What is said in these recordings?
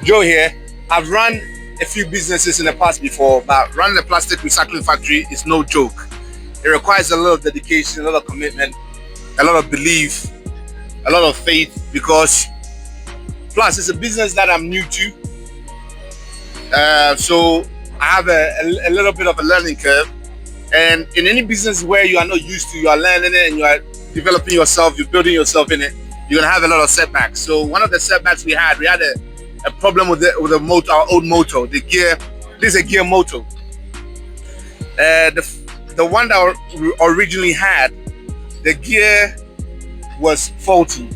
Joe here. I've run a few businesses in the past before, but running a plastic recycling factory is no joke. It requires a lot of dedication, a lot of commitment, a lot of belief, a lot of faith, because plus it's a business that I'm new to. So I have a little bit of a learning curve. And in any business where you are not used to, you are learning it and you are developing yourself, you're building yourself in it, you're gonna have a lot of setbacks. So one of the setbacks we had a problem with the motor, our old motor, the gear. This is a gear motor. The one that we originally had, the gear was faulty,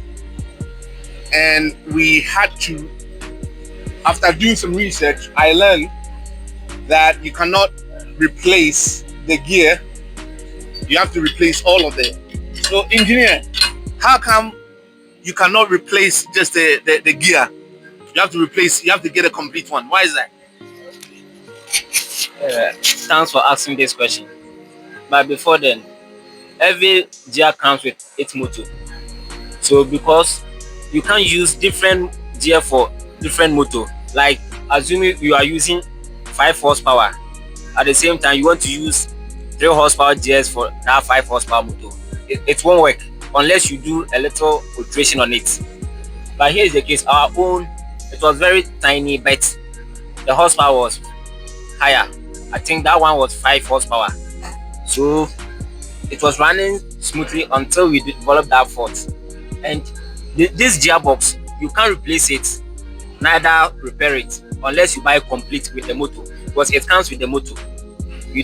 and we had to. After doing some research, I learned that you cannot replace the gear. You have to replace all of it. So, engineer, how come you cannot replace just the gear? You have to replace. You have to get a complete one. Why is that? Thanks for asking this question. But before then, every gear comes with its motor. So because you can't use different gear for different motor. Like assuming you are using 5 horsepower, at the same time you want to use 3 horsepower gears for that 5 horsepower motor. It won't work unless you do a little alteration on it. But here is the case. Our own, it was very tiny, but the horsepower was higher. I think that one was 5 horsepower. So it was running smoothly until we developed that fault. And this gearbox, you can't replace it, neither repair it, unless you buy complete with the motor, because it comes with the motor. They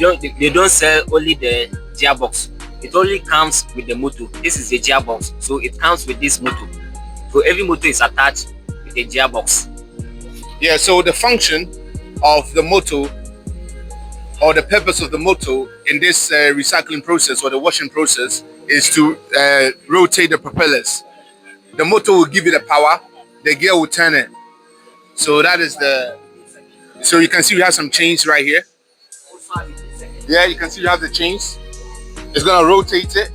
don't sell only the gearbox. It only comes with the motor. This is the gearbox, so it comes with this motor. So every motor is attached with a gearbox. Yeah. So the function of the motor, or the purpose of the motor in this recycling process or the washing process, is to rotate the propellers. The motor will give you the power, the gear will turn it. So that is the. So you can see we have some chains right here. Yeah, you can see we have the chains. It's gonna rotate it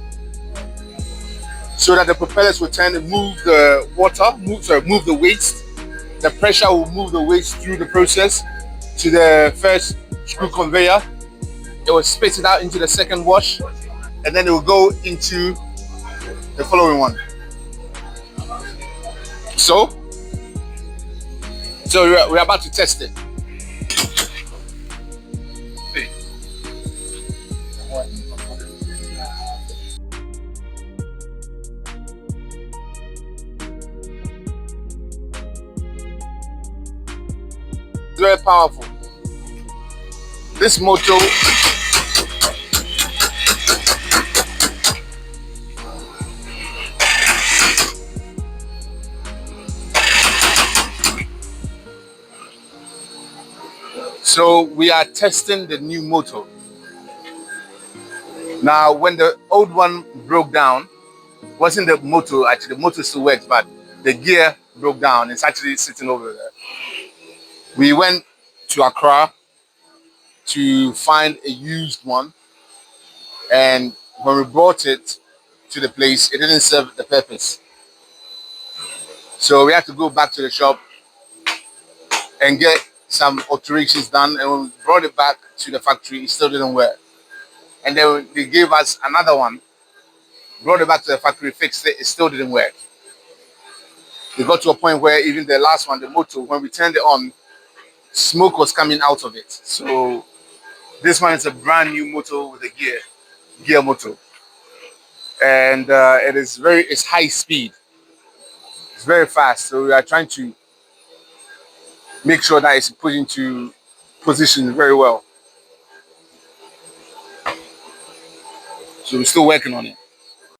so that the propellers will turn and move the water, move the waste. The pressure will move the waste through the process to the first screw conveyor. It will spit it out into the second wash, and then it will go into the following one. So we're about to test it. It's very powerful. This motor So we are testing the new motor. Now, when the old one broke down, wasn't the motor actually, the motor still works, but the gear broke down. It's actually sitting over there. We went to Accra to find a used one, and when we brought it to the place, it didn't serve the purpose. So we had to go back to the shop and get some alterations done, and when we brought it back to the factory, it still didn't work. And then they gave us another one, brought it back to the factory, fixed it, it still didn't work. We got to a point where even the last one, the motor, when we turned it on, smoke was coming out of it. So this one is a brand new motor with a gear motor, and it's high speed, it's very fast. So we are trying to make sure that it's put into position very well. So we're still working on it.